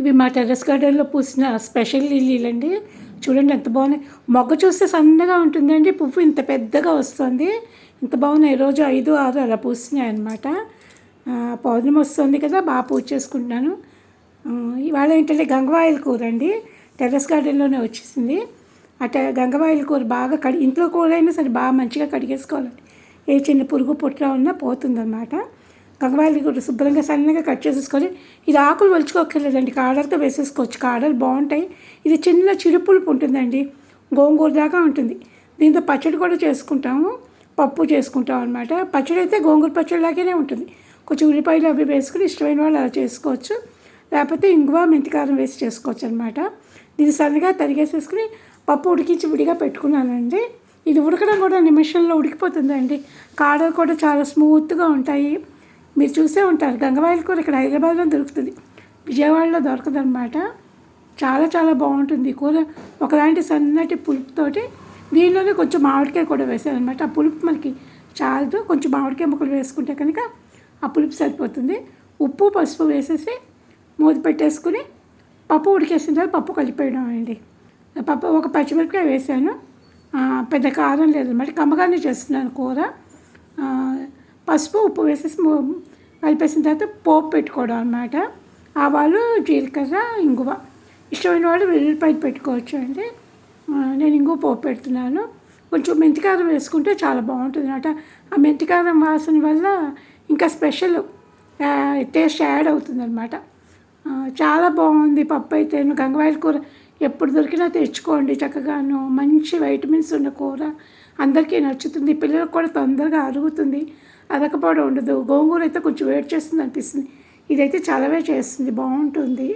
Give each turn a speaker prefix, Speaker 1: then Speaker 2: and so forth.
Speaker 1: ఇవి మా టెర్రస్ గార్డెన్లో పూసిన స్పెషల్ లిల్లీలండి. చూడండి ఎంత బాగున్నాయి. మొగ్గ చూస్తే సన్నగా ఉంటుందండి, పువ్వు ఇంత పెద్దగా వస్తుంది. ఇంత బాగున్నాయి. రోజు 5, 6 అలా పూస్తున్నాయి అన్నమాట. పౌర్ణమి వస్తుంది కదా, బాగా పూజ చేసుకుంటున్నాను. ఇవాళ ఏంటంటే గంగవాయిల కూర అండి. టెర్రస్ గార్డెన్లోనే వచ్చేసింది. గంగవాయిల కూర బాగా ఇంట్లో కూర అయినా సరే బాగా మంచిగా కడిగేసుకోవాలండి. ఏ చిన్న పురుగు పుట్ర ఉన్నా పోతుందన్నమాట. గంగవాయిల కూర శుభ్రంగా సన్నగా కట్ చేసేసుకొని, ఇది ఆకులు ఒలుచుకోక్కర్లేదండి, కాడలతో వేసేసుకోవచ్చు. కాడలు బాగుంటాయి. ఇది చిన్న చిరుపులుపు ఉంటుందండి, గోంగూర దాకా ఉంటుంది. దీంతో పచ్చడి కూడా చేసుకుంటాము, పప్పు చేసుకుంటాం అనమాట. పచ్చడి అయితే గోంగూర పచ్చడి లాగానే ఉంటుంది. కొంచెం ఉల్లిపాయలు అవి వేసుకుని ఇష్టమైన వాళ్ళు అలా చేసుకోవచ్చు. లేకపోతే ఇంగువ మెంతికారం వేసి చేసుకోవచ్చు అనమాట. దీన్ని సన్నగా తరిగేసేసుకుని పప్పు ఉడికించి విడిగా పెట్టుకున్నానండి. ఇది ఉడకడం కూడా నిమిషంలో ఉడికిపోతుందండి. కాడలు కూడా చాలా స్మూత్గా ఉంటాయి. మీరు చూసే ఉంటారు, గంగవాయిల కూర ఇక్కడ హైదరాబాద్లో దొరుకుతుంది, విజయవాడలో దొరకదనమాట. చాలా చాలా బాగుంటుంది ఈ కూర. ఒకలాంటి సన్నటి పులుపుతోటి దీనిలోనే కొంచెం మామిడికాయ కూడా వేసాను అనమాట. ఆ పులుపు మనకి చాలదు, కొంచెం మామిడికాయ ముక్కలు వేసుకుంటే కనుక ఆ పులుపు సరిపోతుంది. ఉప్పు పసుపు వేసేసి మూత పెట్టేసుకుని పప్పు ఉడికేసిన తర్వాత పప్పు కలిపేయడం అండి. పప్పు ఒక పచ్చిమిరపకాయ వేసాను. పెద్ద కారం లేదన్నమాట, కమ్మగానే చేస్తున్నాను కూర. పసుపు ఉప్పు వేసేసి కలిపేసిన తర్వాత పోపు పెట్టుకోవడం అనమాట. ఆవాలు, జీలకర్ర, ఇంగువ. ఇష్టమైన వాళ్ళు వెల్లుల్లిపాయలు పెట్టుకోవచ్చు అండి. నేను ఇంగువ పోపు పెడుతున్నాను. కొంచెం మెంతికారం వేసుకుంటే చాలా బాగుంటుంది అనమాట. ఆ మెంతికారం వాసన వల్ల ఇంకా స్పెషల్ టేస్ట్ యాడ్ అవుతుంది అనమాట. చాలా బాగుంది పప్పు అయితే. గంగవాయిల కూర ఎప్పుడు దొరికినా తెచ్చుకోండి, చక్కగాను మంచి వైటమిన్స్ ఉన్న కూర. అందరికీ నచ్చుతుంది, పిల్లలకు కూడా తొందరగా అరుగుతుంది, అరకపోవడం ఉండదు. గోంగూర అయితే కొంచెం వేడి చేస్తుంది అనిపిస్తుంది, ఇదైతే చలవే చేస్తుంది, బాగుంటుంది.